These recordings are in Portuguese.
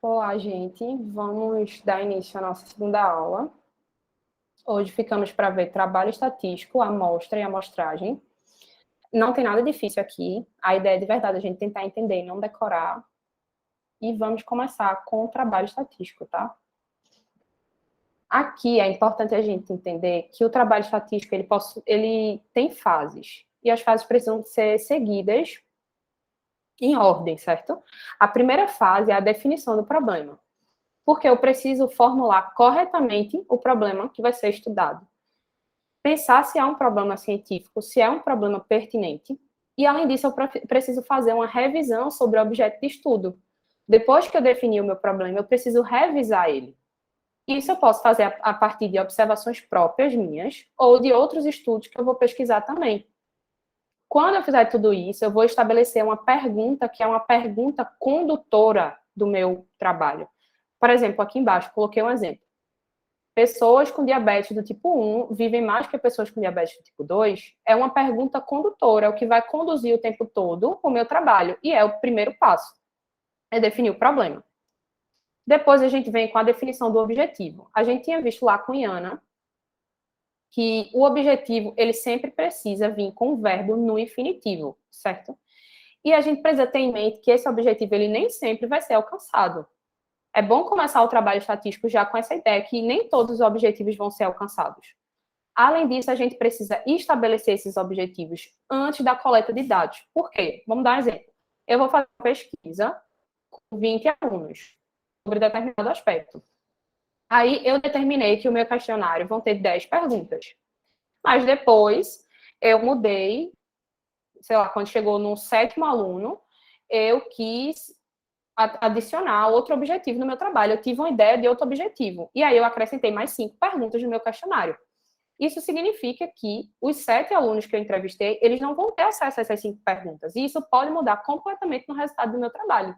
Olá, gente. Vamos dar início à nossa segunda aula. Hoje ficamos para ver trabalho estatístico, amostra e amostragem. Não tem nada difícil aqui. A ideia é de verdade a gente tentar entender e não decorar. E vamos começar com o trabalho estatístico, tá? Aqui é importante a gente entender que o trabalho estatístico ele tem fases. E as fases precisam ser seguidas em ordem, certo? A primeira fase é a definição do problema. Porque eu preciso formular corretamente o problema que vai ser estudado. Pensar se é um problema científico, se é um problema pertinente, e além disso, eu preciso fazer uma revisão sobre o objeto de estudo. Depois que eu definir o meu problema, eu preciso revisar ele. Isso eu posso fazer a partir de observações próprias minhas ou de outros estudos que eu vou pesquisar também. Quando eu fizer tudo isso, eu vou estabelecer uma pergunta que é uma pergunta condutora do meu trabalho. Por exemplo, aqui embaixo, coloquei um exemplo. Pessoas com diabetes do tipo 1 vivem mais que pessoas com diabetes do tipo 2? É uma pergunta condutora, é o que vai conduzir o tempo todo o meu trabalho. E é o primeiro passo. É definir o problema. Depois a gente vem com a definição do objetivo. A gente tinha visto lá com Iana que o objetivo, ele sempre precisa vir com o verbo no infinitivo, certo? E a gente precisa ter em mente que esse objetivo, ele nem sempre vai ser alcançado. É bom começar o trabalho estatístico já com essa ideia que nem todos os objetivos vão ser alcançados. Além disso, a gente precisa estabelecer esses objetivos antes da coleta de dados. Por quê? Vamos dar um exemplo. Eu vou fazer uma pesquisa com 20 alunos sobre determinado aspecto. Aí eu determinei que o meu questionário vão ter 10 perguntas. Mas depois eu mudei, sei lá, quando chegou no 7º aluno, eu quis adicionar outro objetivo no meu trabalho. Eu tive uma ideia de outro objetivo. E aí eu acrescentei mais 5 perguntas no meu questionário. Isso significa que os 7 alunos que eu entrevistei, eles não vão ter acesso a essas 5 perguntas. E isso pode mudar completamente no resultado do meu trabalho.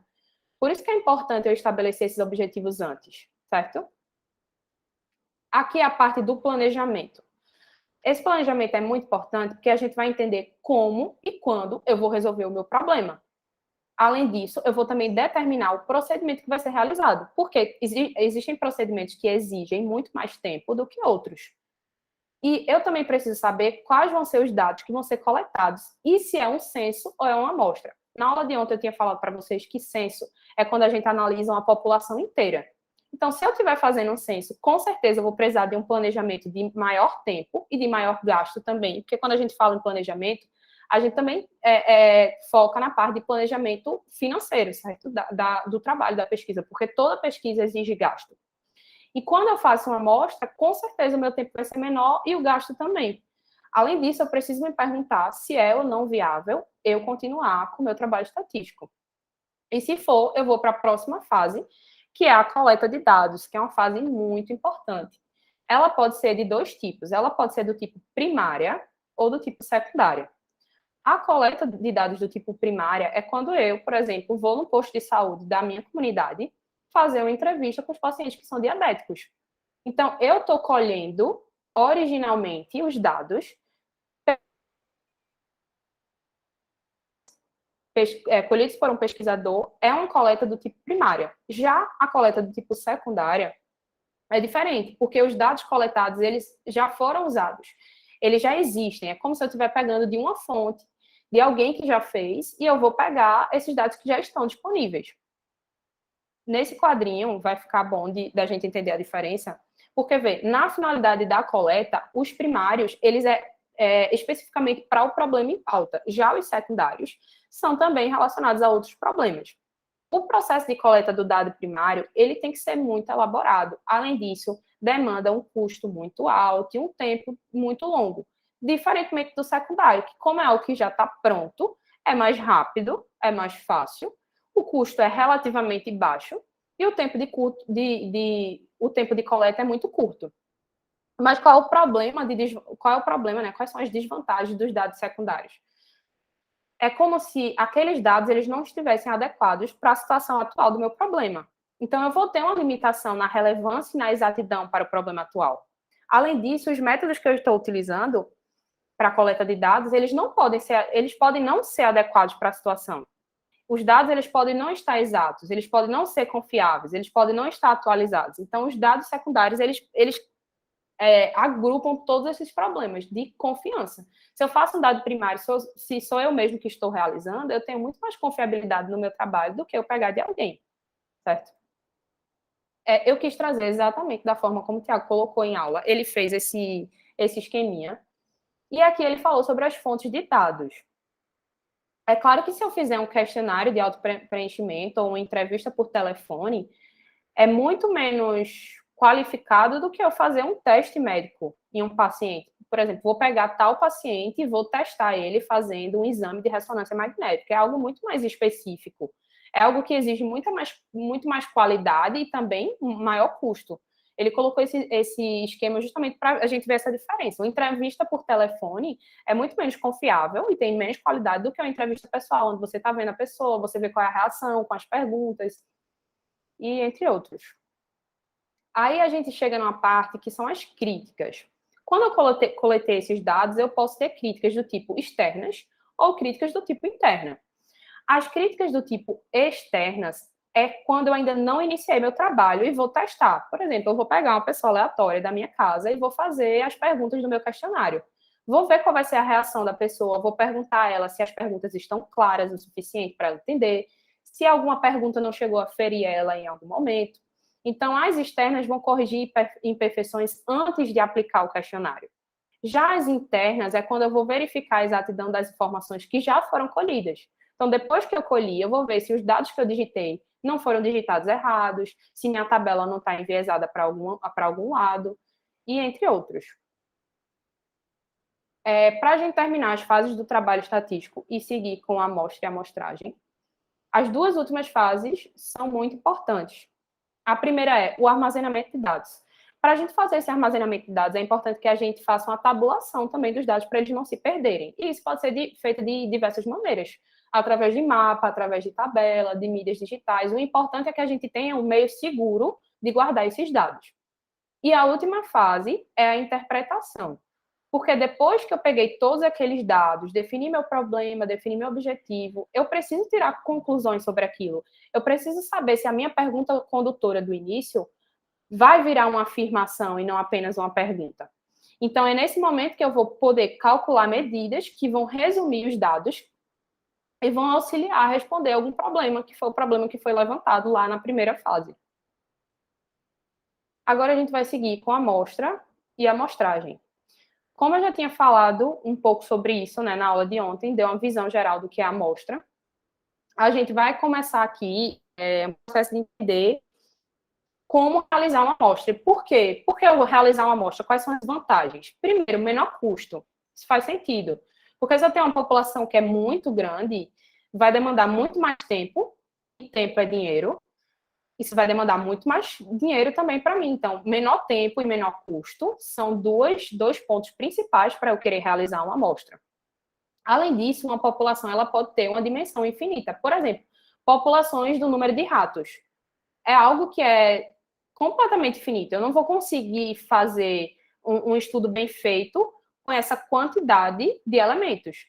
Por isso que é importante eu estabelecer esses objetivos antes, certo? Aqui é a parte do planejamento. Esse planejamento é muito importante porque a gente vai entender como e quando eu vou resolver o meu problema. Além disso, eu vou também determinar o procedimento que vai ser realizado, porque existem procedimentos que exigem muito mais tempo do que outros. E eu também preciso saber quais vão ser os dados que vão ser coletados e se é um censo ou é uma amostra. Na aula de ontem eu tinha falado para vocês que censo é quando a gente analisa uma população inteira. Então, se eu estiver fazendo um censo, com certeza eu vou precisar de um planejamento de maior tempo e de maior gasto também, porque quando a gente fala em planejamento, a gente também foca na parte de planejamento financeiro, certo? Do trabalho da pesquisa, porque toda pesquisa exige gasto. E quando eu faço uma amostra, com certeza o meu tempo vai ser menor e o gasto também. Além disso, eu preciso me perguntar se é ou não viável eu continuar com o meu trabalho estatístico. E se for, eu vou para a próxima fase, que é a coleta de dados, que é uma fase muito importante. Ela pode ser de 2 tipos. Ela pode ser do tipo primária ou do tipo secundária. A coleta de dados do tipo primária é quando eu, por exemplo, vou no posto de saúde da minha comunidade fazer uma entrevista com os pacientes que são diabéticos. Então, eu estou colhendo originalmente os dados colhidos por um pesquisador, é uma coleta do tipo primária. Já a coleta do tipo secundária é diferente, porque os dados coletados, eles já foram usados. Eles já existem. É como se eu estiver pegando de uma fonte, de alguém que já fez, e eu vou pegar esses dados que já estão disponíveis. Nesse quadrinho, vai ficar bom da gente entender a diferença, porque, vê, na finalidade da coleta, os primários, eles especificamente para o problema em pauta. Já os secundários são também relacionados a outros problemas. O processo de coleta do dado primário, ele tem que ser muito elaborado. Além disso, demanda um custo muito alto e um tempo muito longo. Diferentemente do secundário, que como é algo que já está pronto, é mais rápido, é mais fácil, o custo é relativamente baixo e o tempo o tempo de coleta é muito curto. Mas qual é o problema, né? Quais são as desvantagens dos dados secundários? É como se aqueles dados eles não estivessem adequados para a situação atual do meu problema. Então, eu vou ter uma limitação na relevância e na exatidão para o problema atual. Além disso, os métodos que eu estou utilizando para a coleta de dados, eles podem não ser adequados para a situação. os dados eles podem não estar exatos, eles podem não ser confiáveis, eles podem não estar atualizados. Então, os dados secundários, eles agrupam todos esses problemas de confiança. Se eu faço um dado primário, se sou eu mesmo que estou realizando, eu tenho muito mais confiabilidade no meu trabalho do que eu pegar de alguém, certo? Eu quis trazer exatamente da forma como o Tiago colocou em aula. Ele fez esse esqueminha. E aqui ele falou sobre as fontes de dados. É claro que se eu fizer um questionário de auto-preenchimento ou uma entrevista por telefone, é muito menos qualificado do que eu fazer um teste médico em um paciente. Por exemplo, vou pegar tal paciente e vou testar ele fazendo um exame de ressonância magnética. É algo muito mais específico. É algo que exige muito mais qualidade e também um maior custo. Ele colocou esse esquema justamente para a gente ver essa diferença. Uma entrevista por telefone é muito menos confiável e tem menos qualidade do que uma entrevista pessoal, onde você está vendo a pessoa, você vê qual é a reação, com as perguntas, e entre outros. Aí a gente chega numa parte que são as críticas. Quando eu coletei esses dados, eu posso ter críticas do tipo externas ou críticas do tipo interna. As críticas do tipo externas é quando eu ainda não iniciei meu trabalho e vou testar. Por exemplo, eu vou pegar uma pessoa aleatória da minha casa e vou fazer as perguntas do meu questionário. Vou ver qual vai ser a reação da pessoa, vou perguntar a ela se as perguntas estão claras o suficiente para ela entender, se alguma pergunta não chegou a ferir ela em algum momento. Então, as externas vão corrigir imperfeições antes de aplicar o questionário. Já as internas é quando eu vou verificar a exatidão das informações que já foram colhidas. Então, depois que eu colhi, eu vou ver se os dados que eu digitei não foram digitados errados, se minha tabela não está enviesada para algum lado, e entre outros. Para a gente terminar as fases do trabalho estatístico e seguir com a amostra e a amostragem, as duas últimas fases são muito importantes. A primeira é o armazenamento de dados. Para a gente fazer esse armazenamento de dados, é importante que a gente faça uma tabulação também dos dados para eles não se perderem. E isso pode ser feito de diversas maneiras, através de mapa, através de tabela, de mídias digitais. O importante é que a gente tenha um meio seguro de guardar esses dados. E a última fase é a interpretação. Porque depois que eu peguei todos aqueles dados, defini meu problema, defini meu objetivo, eu preciso tirar conclusões sobre aquilo. Eu preciso saber se a minha pergunta condutora do início vai virar uma afirmação e não apenas uma pergunta. Então, é nesse momento que eu vou poder calcular medidas que vão resumir os dados e vão auxiliar a responder algum problema, que foi o problema que foi levantado lá na primeira fase. Agora a gente vai seguir com a amostra e a amostragem. Como eu já tinha falado um pouco sobre isso, né, na aula de ontem, deu uma visão geral do que é a amostra, a gente vai começar aqui um processo de entender como realizar uma amostra. Por quê? Por que eu vou realizar uma amostra? Quais são as vantagens? Primeiro, menor custo. Isso faz sentido. Porque se eu tenho uma população que é muito grande, vai demandar muito mais tempo, e tempo é dinheiro, isso vai demandar muito mais dinheiro também para mim. Então, menor tempo e menor custo são dois pontos principais para eu querer realizar uma amostra. Além disso, uma população ela pode ter uma dimensão infinita. Por exemplo, populações do número de ratos. É algo que é completamente finito. Eu não vou conseguir fazer um estudo bem feito com essa quantidade de elementos.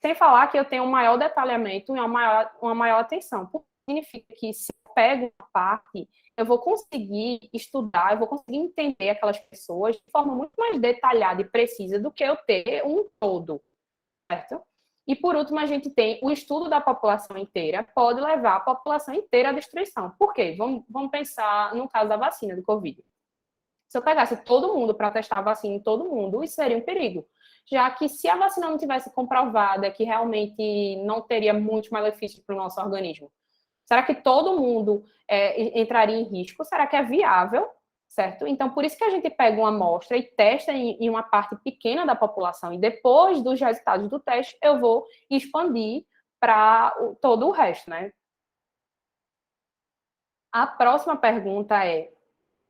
Sem falar que eu tenho um maior detalhamento e uma maior atenção. Porque significa que se eu pego uma parte, eu vou conseguir estudar, eu vou conseguir entender aquelas pessoas de forma muito mais detalhada e precisa do que eu ter um todo, certo? E, por último, a gente tem o estudo da população inteira, pode levar a população inteira à destruição. Por quê? Vamos pensar no caso da vacina do Covid. Se eu pegasse todo mundo para testar a vacina em todo mundo, isso seria um perigo. Já que se a vacina não tivesse comprovada que realmente não teria muitos malefícios para o nosso organismo, será que todo mundo entraria em risco? Será que é viável? Certo? Então, por isso que a gente pega uma amostra e testa em uma parte pequena da população. E depois dos resultados do teste, eu vou expandir para todo o resto, né? A próxima pergunta é: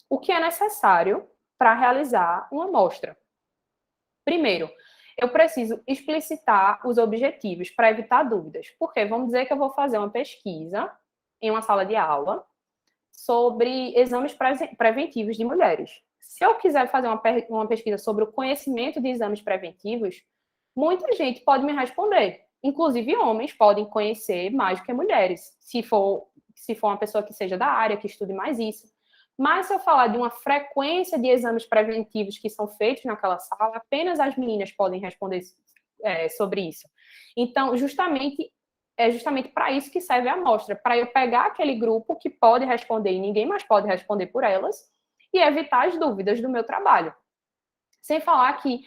o que é necessário para realizar uma amostra? Primeiro, eu preciso explicitar os objetivos para evitar dúvidas. Porque vamos dizer que eu vou fazer uma pesquisa em uma sala de aula sobre exames preventivos de mulheres. Se eu quiser fazer uma pesquisa sobre o conhecimento de exames preventivos, muita gente pode me responder. Inclusive, homens podem conhecer mais do que mulheres, se for uma pessoa que seja da área, que estude mais isso. Mas se eu falar de uma frequência de exames preventivos que são feitos naquela sala, apenas as meninas podem responder sobre isso. Então, é justamente para isso que serve a amostra, para eu pegar aquele grupo que pode responder e ninguém mais pode responder por elas e evitar as dúvidas do meu trabalho. Sem falar que,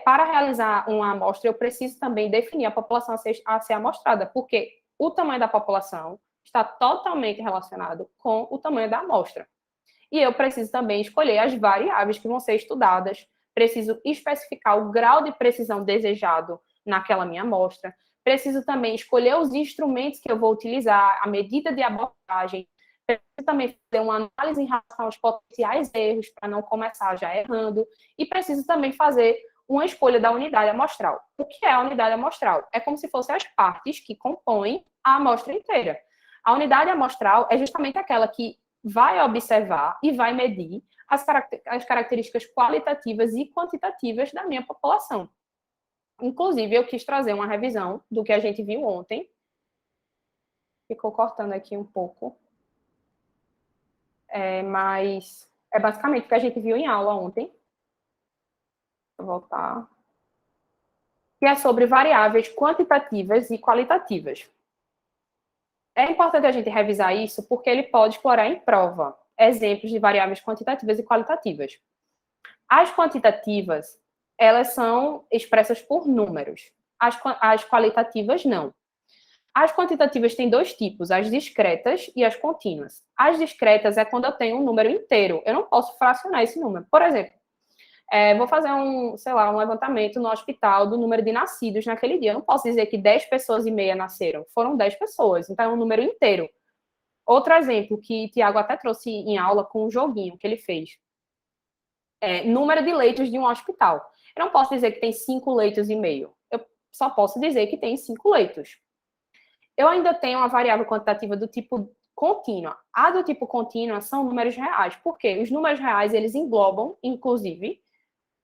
para realizar uma amostra, eu preciso também definir a população a ser amostrada, porque o tamanho da população está totalmente relacionado com o tamanho da amostra. E eu preciso também escolher as variáveis que vão ser estudadas, preciso especificar o grau de precisão desejado naquela minha amostra, preciso também escolher os instrumentos que eu vou utilizar, a medida de abordagem, preciso também fazer uma análise em relação aos potenciais erros, para não começar já errando, e preciso também fazer uma escolha da unidade amostral. O que é a unidade amostral? É como se fossem as partes que compõem a amostra inteira. A unidade amostral é justamente aquela que vai observar e vai medir as características qualitativas e quantitativas da minha população. Inclusive, eu quis trazer uma revisão do que a gente viu ontem. Ficou cortando aqui um pouco. Mas é basicamente o que a gente viu em aula ontem. Vou voltar. Que é sobre variáveis quantitativas e qualitativas. É importante a gente revisar isso porque ele pode explorar em prova exemplos de variáveis quantitativas e qualitativas. As quantitativas, elas são expressas por números. As qualitativas, não. As quantitativas têm dois tipos, as discretas e as contínuas. As discretas é quando eu tenho um número inteiro. Eu não posso fracionar esse número. Por exemplo, vou fazer um levantamento no hospital do número de nascidos naquele dia. Eu não posso dizer que 10 pessoas e meia nasceram. Foram 10 pessoas, então é um número inteiro. Outro exemplo que Tiago até trouxe em aula com um joguinho que ele fez. Número de leitos de um hospital. Eu não posso dizer que tem 5 leitos e meio. Eu só posso dizer que tem 5 leitos. Eu ainda tenho uma variável quantitativa do tipo contínua. A do tipo contínua são números reais. Por quê? Os números reais, eles englobam, inclusive,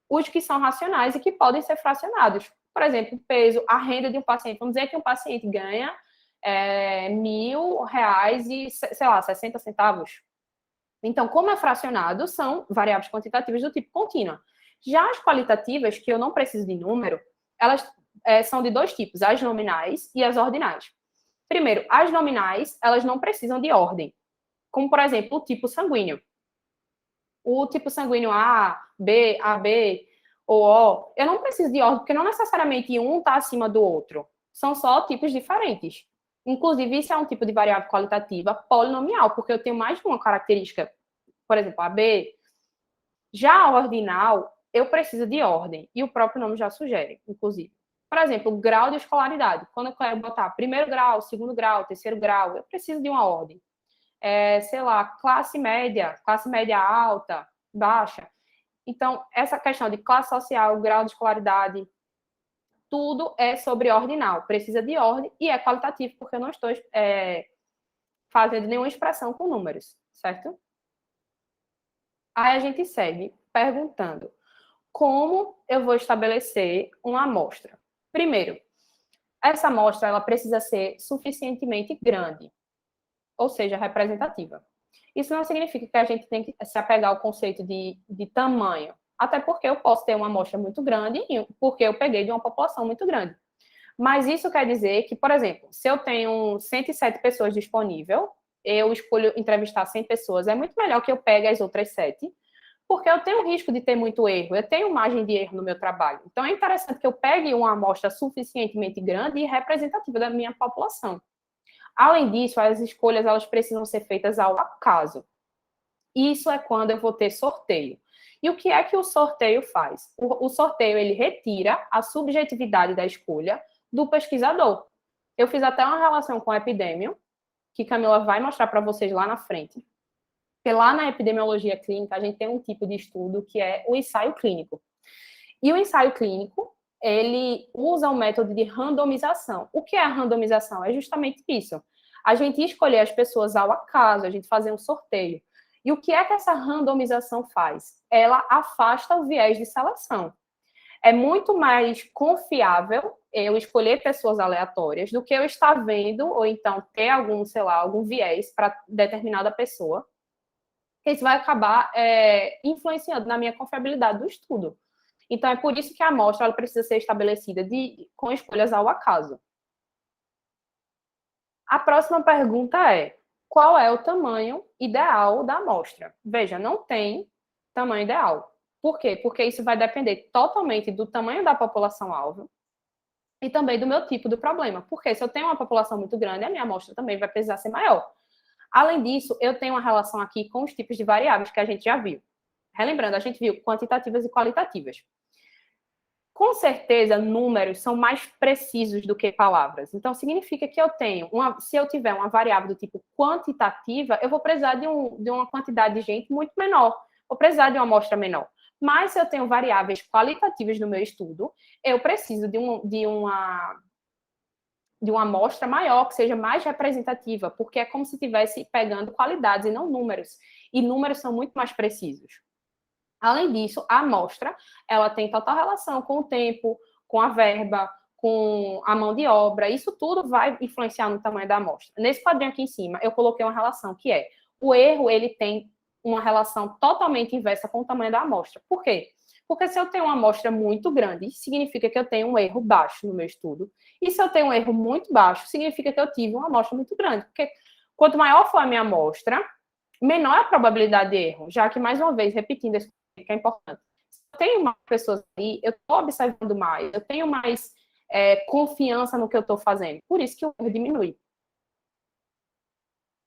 os que são racionais e que podem ser fracionados. Por exemplo, o peso, a renda de um paciente. Vamos dizer que um paciente ganha R$1.000 e, sei lá, 60 centavos. Então, como é fracionado, são variáveis quantitativas do tipo contínua. Já as qualitativas, que eu não preciso de número, elas são de dois tipos, as nominais e as ordinais. Primeiro, as nominais, elas não precisam de ordem. Como, por exemplo, o tipo sanguíneo. O tipo sanguíneo A, B, AB ou O, eu não preciso de ordem, porque não necessariamente um está acima do outro. São só tipos diferentes. Inclusive, isso é um tipo de variável qualitativa polinomial, porque eu tenho mais de uma característica. Por exemplo, AB. Já a ordinal, eu preciso de ordem, e o próprio nome já sugere, inclusive. Por exemplo, o grau de escolaridade. Quando eu quero botar primeiro grau, segundo grau, terceiro grau, eu preciso de uma ordem. Sei lá, classe média alta, baixa. Então, essa questão de classe social, grau de escolaridade, tudo é sobre ordinal. Precisa de ordem e é qualitativo, porque eu não estou fazendo nenhuma expressão com números, certo? Aí a gente segue perguntando como eu vou estabelecer uma amostra. Primeiro, essa amostra ela precisa ser suficientemente grande, ou seja, representativa. Isso não significa que a gente tem que se apegar ao conceito de tamanho, até porque eu posso ter uma amostra muito grande, porque eu peguei de uma população muito grande. Mas isso quer dizer que, por exemplo, se eu tenho 107 pessoas disponíveis, eu escolho entrevistar 100 pessoas, é muito melhor que eu pegue as outras 7, porque eu tenho risco de ter muito erro, eu tenho margem de erro no meu trabalho. Então, é interessante que eu pegue uma amostra suficientemente grande e representativa da minha população. Além disso, as escolhas elas precisam ser feitas ao acaso. Isso é quando eu vou ter sorteio. E o que é que o sorteio faz? O sorteio, ele retira a subjetividade da escolha do pesquisador. Eu fiz até uma relação com a epidemia, que Camila vai mostrar para vocês lá na frente. Porque lá na epidemiologia clínica, a gente tem um tipo de estudo que é o ensaio clínico. E o ensaio clínico, ele usa um método de randomização. O que é a randomização? É justamente isso. A gente escolher as pessoas ao acaso, a gente fazer um sorteio. E o que é que essa randomização faz? Ela afasta o viés de seleção. É muito mais confiável eu escolher pessoas aleatórias do que eu estar vendo, ou então ter algum, sei lá, algum viés para determinada pessoa. Isso vai acabar influenciando na minha confiabilidade do estudo. Então, é por isso que a amostra ela precisa ser estabelecida com escolhas ao acaso. A próxima pergunta é: qual é o tamanho ideal da amostra? Veja, não tem tamanho ideal. Por quê? Porque isso vai depender totalmente do tamanho da população-alvo e também do meu tipo do problema. Porque se eu tenho uma população muito grande, a minha amostra também vai precisar ser maior. Além disso, eu tenho uma relação aqui com os tipos de variáveis que a gente já viu. Relembrando, a gente viu quantitativas e qualitativas. Com certeza, números são mais precisos do que palavras. Então, significa que eu tenho, se eu tiver uma variável do tipo quantitativa, eu vou precisar de uma quantidade de gente muito menor. Vou precisar de uma amostra menor. Mas, se eu tenho variáveis qualitativas no meu estudo, eu preciso de uma amostra maior, que seja mais representativa, porque é como se estivesse pegando qualidades e não números. E números são muito mais precisos. Além disso, a amostra, ela tem total relação com o tempo, com a verba, com a mão de obra. Isso tudo vai influenciar no tamanho da amostra. Nesse quadrinho aqui em cima, eu coloquei uma relação que é: o erro, ele tem uma relação totalmente inversa com o tamanho da amostra. Por quê? Porque se eu tenho uma amostra muito grande, significa que eu tenho um erro baixo no meu estudo. E se eu tenho um erro muito baixo, significa que eu tive uma amostra muito grande. Porque quanto maior for a minha amostra, menor é a probabilidade de erro. Já que, mais uma vez, repetindo esse que é importante. Se eu tenho mais pessoas ali, eu estou observando mais, eu tenho mais confiança no que eu estou fazendo. Por isso que o erro diminui.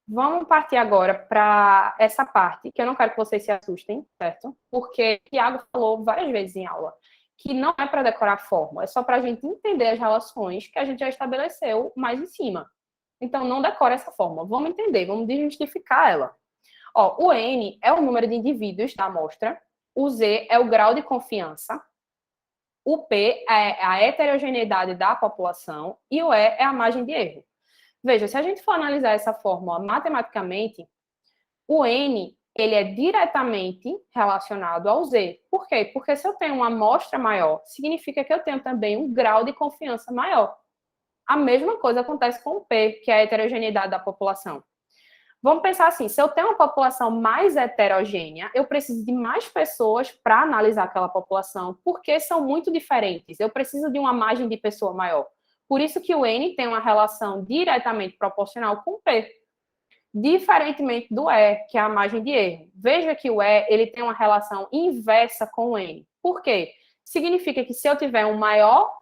Vamos partir agora para essa parte, que eu não quero que vocês se assustem, certo? Porque o Thiago falou várias vezes em aula que não é para decorar a fórmula, é só para a gente entender as relações que a gente já estabeleceu mais em cima. Então, não decora essa fórmula. Vamos entender, vamos desmistificar ela. Ó, o N é o número de indivíduos da amostra, o Z é o grau de confiança, o P é a heterogeneidade da população e o E é a margem de erro. Veja, se a gente for analisar essa fórmula matematicamente, o N ele é diretamente relacionado ao Z. Por quê? Porque se eu tenho uma amostra maior, significa que eu tenho também um grau de confiança maior. A mesma coisa acontece com o P, que é a heterogeneidade da população. Vamos pensar assim, se eu tenho uma população mais heterogênea, eu preciso de mais pessoas para analisar aquela população, porque são muito diferentes. Eu preciso de uma margem de pessoa maior. Por isso que o N tem uma relação diretamente proporcional com o P. Diferentemente do E, que é a margem de erro. Veja que o E ele tem uma relação inversa com o N. Por quê? Significa que se eu tiver um maior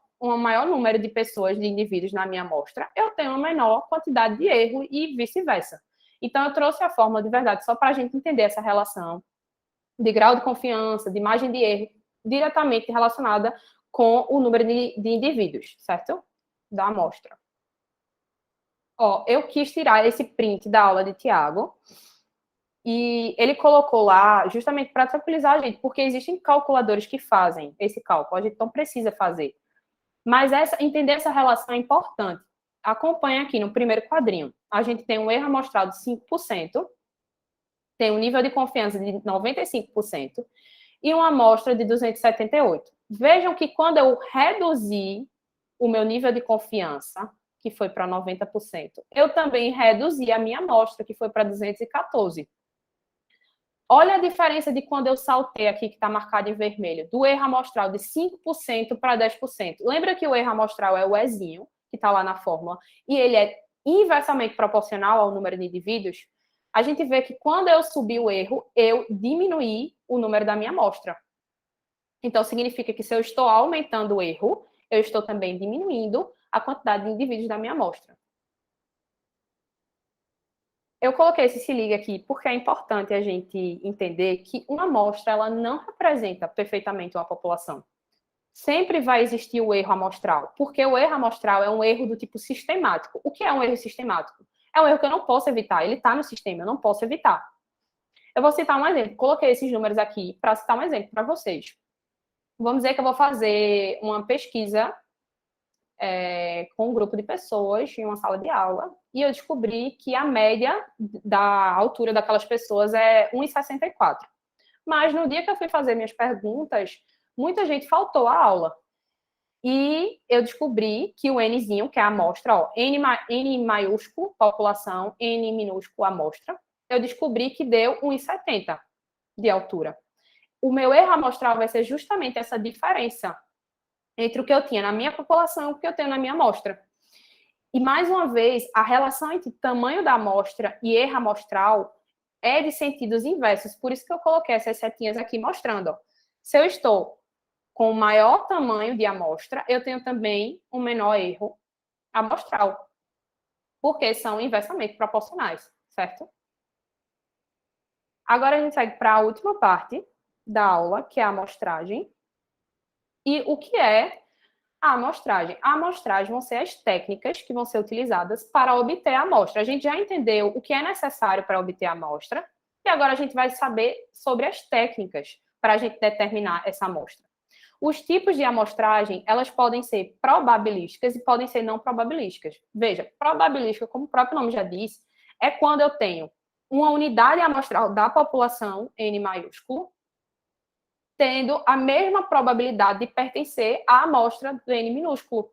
número de pessoas, de indivíduos na minha amostra, eu tenho uma menor quantidade de erro e vice-versa. Então, eu trouxe a fórmula de verdade só para a gente entender essa relação de grau de confiança, de margem de erro, diretamente relacionada com o número de indivíduos, certo? Da amostra. Ó, eu quis tirar esse print da aula de Tiago e ele colocou lá justamente para tranquilizar a gente, porque existem calculadores que fazem esse cálculo, a gente não precisa fazer. Mas entender essa relação é importante. Acompanha aqui no primeiro quadrinho. A gente tem um erro amostrado de 5%, tem um nível de confiança de 95% e uma amostra de 278. Vejam que quando eu reduzi o meu nível de confiança, que foi para 90%, eu também reduzi a minha amostra, que foi para 214. Olha a diferença de quando eu saltei aqui, que está marcado em vermelho, do erro amostral de 5% para 10%. Lembra que o erro amostral é o Ezinho, que está lá na fórmula, e ele é inversamente proporcional ao número de indivíduos? A gente vê que quando eu subi o erro, eu diminuí o número da minha amostra. Então, significa que se eu estou aumentando o erro, eu estou também diminuindo a quantidade de indivíduos da minha amostra. Eu coloquei esse se liga aqui porque é importante a gente entender que uma amostra ela não representa perfeitamente uma população. Sempre vai existir o erro amostral, porque o erro amostral é um erro do tipo sistemático. O que é um erro sistemático? É um erro que eu não posso evitar, ele está no sistema, eu não posso evitar. Eu vou citar um exemplo, coloquei esses números aqui para citar um exemplo para vocês. Vamos dizer que eu vou fazer uma pesquisa com um grupo de pessoas em uma sala de aula, e eu descobri que a média da altura daquelas pessoas é 1,64. Mas no dia que eu fui fazer minhas perguntas, muita gente faltou a aula. E eu descobri que o Nzinho, que é a amostra, ó, N maiúsculo, população, N minúsculo, amostra, eu descobri que deu 1,70 de altura. O meu erro amostral vai ser justamente essa diferença entre o que eu tinha na minha população e o que eu tenho na minha amostra. E, mais uma vez, a relação entre tamanho da amostra e erro amostral é de sentidos inversos. Por isso que eu coloquei essas setinhas aqui mostrando. Ó. Se eu estou com o maior tamanho de amostra, eu tenho também um menor erro amostral, porque são inversamente proporcionais, certo? Agora a gente segue para a última parte da aula, que é a amostragem. E o que é a amostragem? A amostragem vão ser as técnicas que vão ser utilizadas para obter a amostra. A gente já entendeu o que é necessário para obter a amostra, e agora a gente vai saber sobre as técnicas para a gente determinar essa amostra. Os tipos de amostragem, elas podem ser probabilísticas e podem ser não probabilísticas. Veja, probabilística, como o próprio nome já diz, é quando eu tenho uma unidade amostral da população, N maiúsculo, tendo a mesma probabilidade de pertencer à amostra do N minúsculo.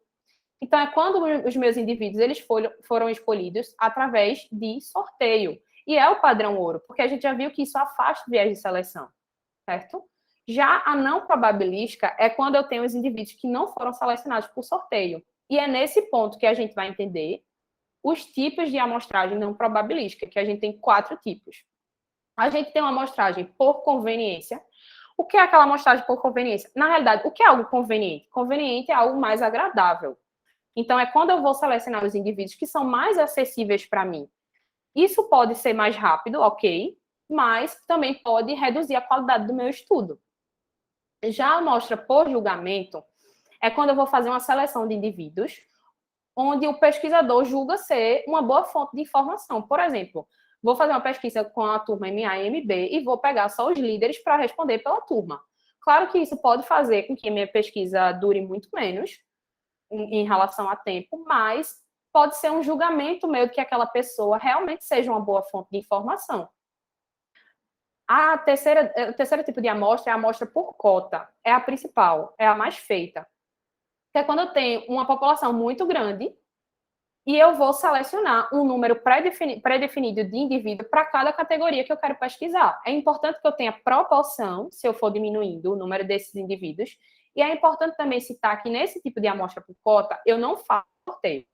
Então, é quando os meus indivíduos eles foram escolhidos através de sorteio. E é o padrão ouro, porque a gente já viu que isso afasta o viés de seleção, certo? Já a não probabilística é quando eu tenho os indivíduos que não foram selecionados por sorteio. E é nesse ponto que a gente vai entender os tipos de amostragem não probabilística, que a gente tem 4 tipos. A gente tem uma amostragem por conveniência. O que é aquela amostragem por conveniência? Na realidade, o que é algo conveniente? Conveniente é algo mais agradável. Então, é quando eu vou selecionar os indivíduos que são mais acessíveis para mim. Isso pode ser mais rápido, ok, mas também pode reduzir a qualidade do meu estudo. Já a amostra por julgamento é quando eu vou fazer uma seleção de indivíduos onde o pesquisador julga ser uma boa fonte de informação. Por exemplo, vou fazer uma pesquisa com a turma MA e MB e vou pegar só os líderes para responder pela turma. Claro que isso pode fazer com que a minha pesquisa dure muito menos em relação a tempo, mas pode ser um julgamento meu de que aquela pessoa realmente seja uma boa fonte de informação. O terceiro tipo de amostra é a amostra por cota. É a principal, é a mais feita. Que é quando eu tenho uma população muito grande e eu vou selecionar um número pré-definido de indivíduo para cada categoria que eu quero pesquisar. É importante que eu tenha proporção, se eu for diminuindo o número desses indivíduos, e é importante também citar que nesse tipo de amostra por cota, eu não faço sorteio.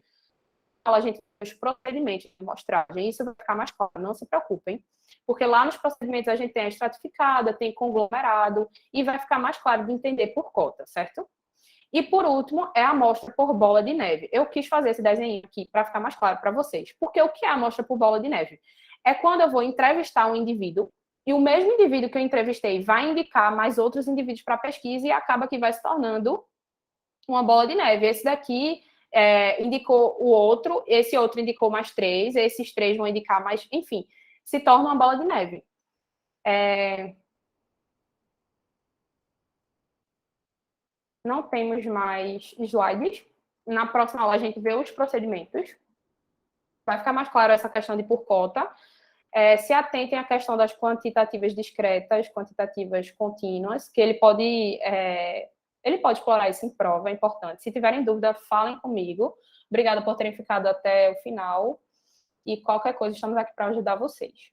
A gente tem os procedimentos de amostragem, isso vai ficar mais claro, não se preocupem, porque lá nos procedimentos a gente tem a estratificada, tem conglomerado, e vai ficar mais claro de entender por cota, certo? E, por último, é a amostra por bola de neve. Eu quis fazer esse desenho aqui para ficar mais claro para vocês. Porque o que é a amostra por bola de neve? É quando eu vou entrevistar um indivíduo e o mesmo indivíduo que eu entrevistei vai indicar mais outros indivíduos para pesquisa e acaba que vai se tornando uma bola de neve. Esse daqui indicou o outro, esse outro indicou mais 3, esses 3 vão indicar mais... Enfim, se torna uma bola de neve. Não temos mais slides. Na próxima aula a gente vê os procedimentos. Vai ficar mais claro essa questão de por cota. Se atentem à questão das quantitativas discretas, quantitativas contínuas, que ele pode explorar isso em prova, é importante. Se tiverem dúvida, falem comigo. Obrigada por terem ficado até o final. E qualquer coisa, estamos aqui para ajudar vocês.